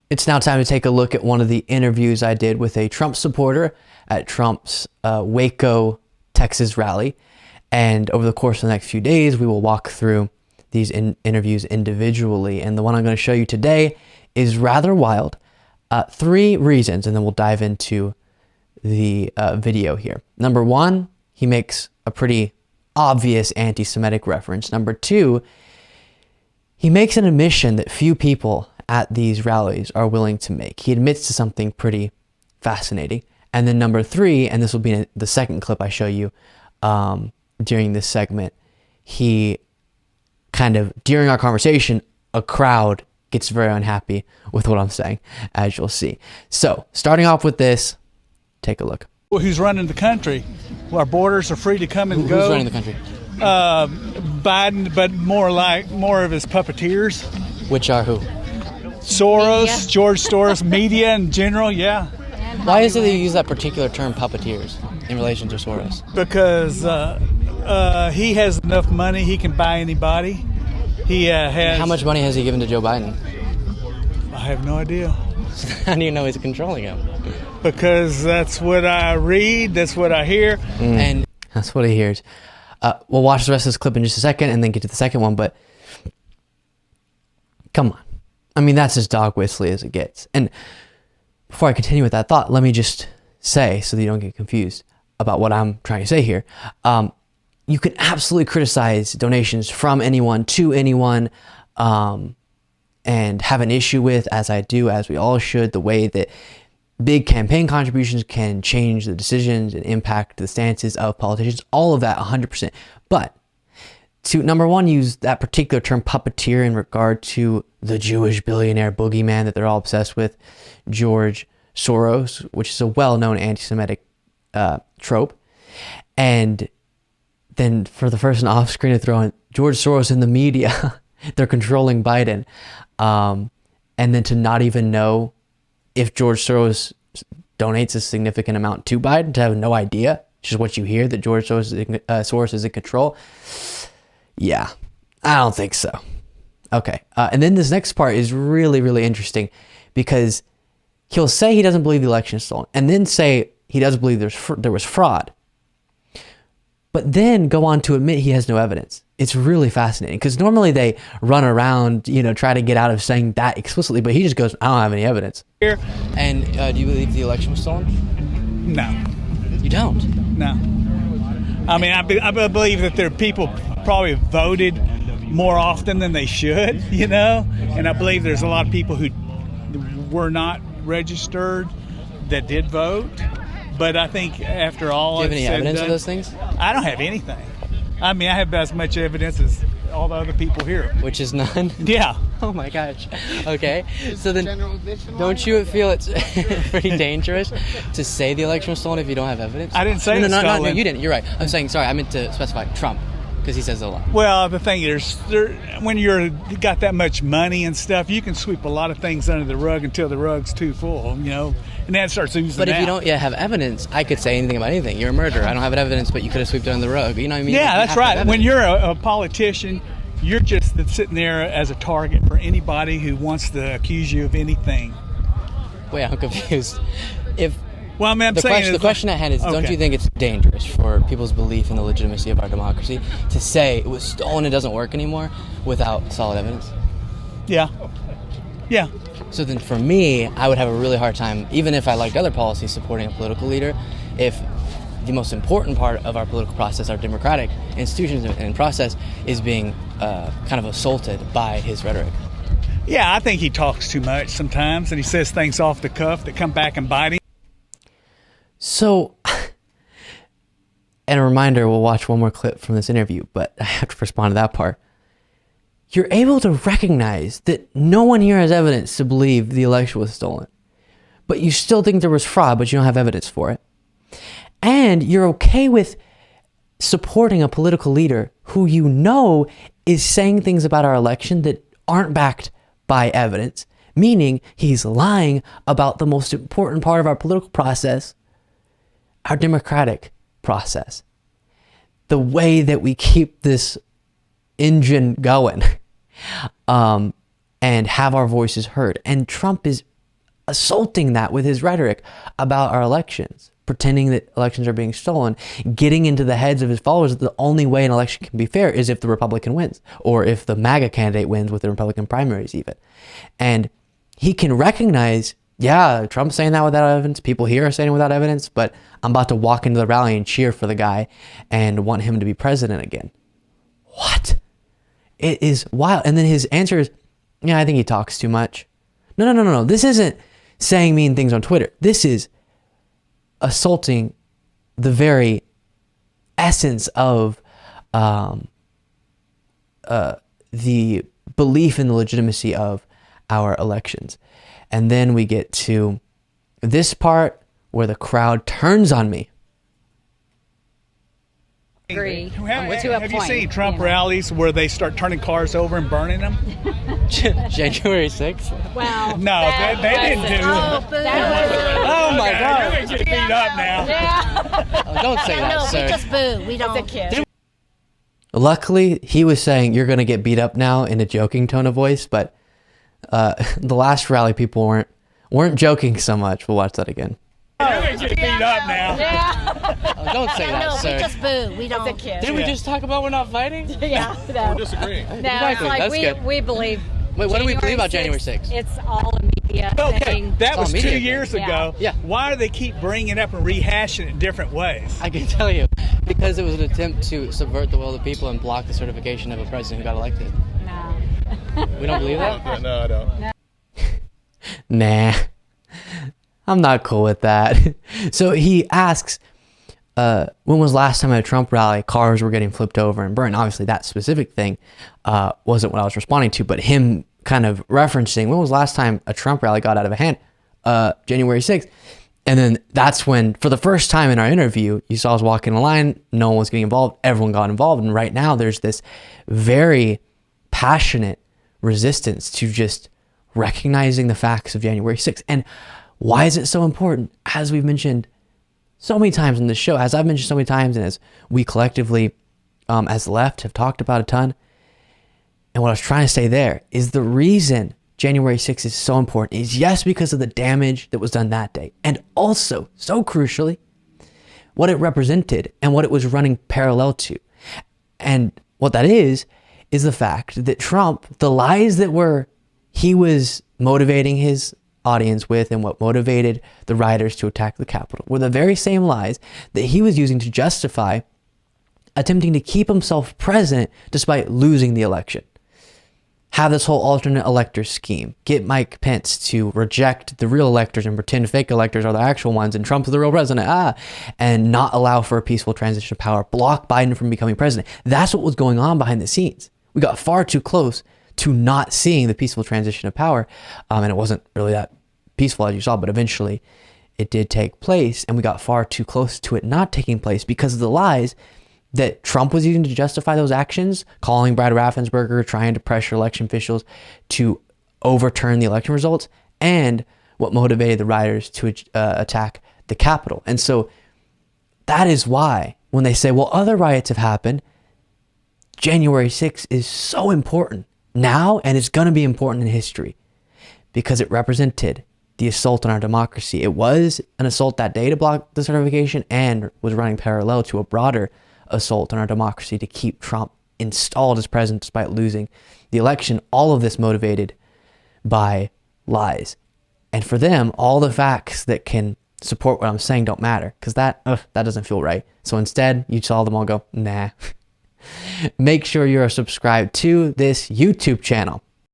It's now time to take a look at one of the interviews I did with a Trump supporter at Trump's Waco, Texas rally. And over the course of the next few days, we will walk through these interviews individually. And the one I'm going to show you today is rather wild. 3 reasons, and then we'll dive into the video here. Number 1, he makes a pretty obvious anti-Semitic reference. Number 2, he makes an admission that few people at these rallies are willing to make. He admits to something pretty fascinating. And then number 3, and this will be in the second clip I show you during this segment, he kind of, during our conversation, a crowd gets very unhappy with what I'm saying, as you'll see. So, starting off with this, take a look. Well, who's running the country? Well, our borders are free to come and go. Who's running the country? Biden, but more of his puppeteers. Which are who? Soros, Media. George Soros, media in general, yeah. Why is it that you use that particular term, puppeteers, in relation to Soros? Because he has enough money, he can buy anybody. He has. How much money has he given to Joe Biden? I have no idea. How do you know he's controlling him? Because that's what I read, that's what I hear. And that's what he hears. We'll watch the rest of this clip in just a second and then get to the second one, but come on. I mean, that's as dog whistly as it gets. And before I continue with that thought, let me just say, so that you don't get confused about what I'm trying to say here, you can absolutely criticize donations from anyone to anyone, and have an issue with, as I do, as we all should, the way that big campaign contributions can change the decisions and impact the stances of politicians, all of that 100%. But to, number 1, use that particular term puppeteer in regard to the Jewish billionaire boogeyman that they're all obsessed with, George Soros, which is a well-known anti-Semitic trope. And then for the person off screen to throw in George Soros in the media, they're controlling Biden. And then to not even know if George Soros donates a significant amount to Biden, to have no idea, just what you hear, that George Soros is in control. Yeah, I don't think so. Okay, and then this next part is really, really interesting, because he'll say he doesn't believe the election is stolen, and then say he does believe there was fraud, but then go on to admit he has no evidence. It's really fascinating, because normally they run around, try to get out of saying that explicitly, but he just goes, I don't have any evidence. And do you believe the election was stolen? No. You don't? No. I mean, I believe that there are people probably voted more often than they should, and I believe there's a lot of people who were not registered that did vote. But I think after all, do you have any evidence of those things? I don't have anything. I mean, I have as much evidence as all the other people here. Which is none? Yeah. Oh my gosh. Okay. So then, don't you feel it's pretty dangerous to say the election was stolen if you don't have evidence? I didn't say no, you didn't. You're right. I'm saying, sorry, I meant to specify Trump, because he says a lot. Well, the thing is, when you got that much money and stuff, you can sweep a lot of things under the rug until the rug's too full, and then it starts oozing But if out. you don't yet have evidence, I could say anything about anything. You're a murderer. I don't have evidence, but you could have swept it under the rug. You know what I mean? Yeah, Like, that's right. When you're a politician, you're just sitting there as a target for anybody who wants to accuse you of anything. Wait, I'm confused. Well, I mean, The question at hand is, don't you think it's dangerous for people's belief in the legitimacy of our democracy to say it was stolen, it doesn't work anymore, without solid evidence? Yeah. Yeah. So then for me, I would have a really hard time, even if I liked other policies supporting a political leader, if the most important part of our political process, our democratic institutions and process, is being kind of assaulted by his rhetoric. Yeah, I think he talks too much sometimes, and he says things off the cuff that come back and bite him. So, and a reminder, we'll watch one more clip from this interview, but I have to respond to that part. You're able to recognize that no one here has evidence to believe the election was stolen, but you still think there was fraud, but you don't have evidence for it. And you're okay with supporting a political leader who is saying things about our election that aren't backed by evidence, meaning he's lying about the most important part of our political process, our democratic process, the way that we keep this engine going, and have our voices heard. And Trump is assaulting that with his rhetoric about our elections, pretending that elections are being stolen, getting into the heads of his followers that the only way an election can be fair is if the Republican wins, or if the MAGA candidate wins with the Republican primaries even. And he can recognize, yeah, Trump's saying that without evidence, people here are saying it without evidence, but I'm about to walk into the rally and cheer for the guy and want him to be president again. What? It is wild. And then his answer is, yeah, I think he talks too much. No. This isn't saying mean things on Twitter. This is assaulting the very essence of the belief in the legitimacy of our elections. And then we get to this part where the crowd turns on me. Agree. Have you seen Trump rallies where they start turning cars over and burning them? January 6th? Wow. No, they didn't do that. Oh my God. You're going to get beat up now. Yeah. Oh, don't say that, No, sir. we just boo. We don't. It's a kid. Luckily, he was saying you're going to get beat up now in a joking tone of voice, but the last rally people weren't joking so much. We'll watch that again. You're going to get beat up now. Yeah. Oh, don't say that, No, sir. we just boo. We don't. It's a kid. Didn't we just talk about we're not fighting? Yeah. No. We're disagreeing. No, Exactly, it's like that's we, good. we believe. Wait, what do we believe about January 6th? 6th? It's all a media Okay, thing. that It's was all media 2 thing. years ago. Yeah. Why do they keep bringing it up and rehashing it in different ways? I can tell you, because it was an attempt to subvert the will of the people and block the certification of a president who got elected. No. We don't believe that? No, I don't. Nah, I'm not cool with that. So he asks, when was the last time at a Trump rally cars were getting flipped over and burned? Obviously, that specific thing wasn't what I was responding to, but him kind of referencing, when was the last time a Trump rally got out of hand? January 6th. And then that's when, for the first time in our interview, you saw us walking the line, no one was getting involved, everyone got involved. And right now, there's this very passionate resistance to just recognizing the facts of January 6th. And why is it so important? As we've mentioned so many times on this show, as I've mentioned so many times, and as we collectively, as the left, have talked about a ton. And what I was trying to say there is the reason January 6th is so important is, yes, because of the damage that was done that day. And also, so crucially, what it represented and what it was running parallel to. And what that is the fact that Trump, the lies that he was motivating his audience with and what motivated the rioters to attack the Capitol were the very same lies that he was using to justify attempting to keep himself president despite losing the election. Have this whole alternate elector scheme, get Mike Pence to reject the real electors and pretend fake electors are the actual ones and Trump's the real president, and not allow for a peaceful transition of power, block Biden from becoming president. That's what was going on behind the scenes. We got far too close to not seeing the peaceful transition of power, and it wasn't really that peaceful as you saw, but eventually it did take place, and we got far too close to it not taking place because of the lies that Trump was using to justify those actions, calling Brad Raffensperger, trying to pressure election officials to overturn the election results, and what motivated the rioters to attack the Capitol. And so that is why when they say, well, other riots have happened, January 6th is so important now, and it's going to be important in history because it represented the assault on our democracy. It was an assault that day to block the certification and was running parallel to a broader assault on our democracy to keep Trump installed as president despite losing the election. All of this motivated by lies. And for them, all the facts that can support what I'm saying don't matter because that doesn't feel right. So instead, you saw them all go, nah. Make sure you're subscribed to this YouTube channel.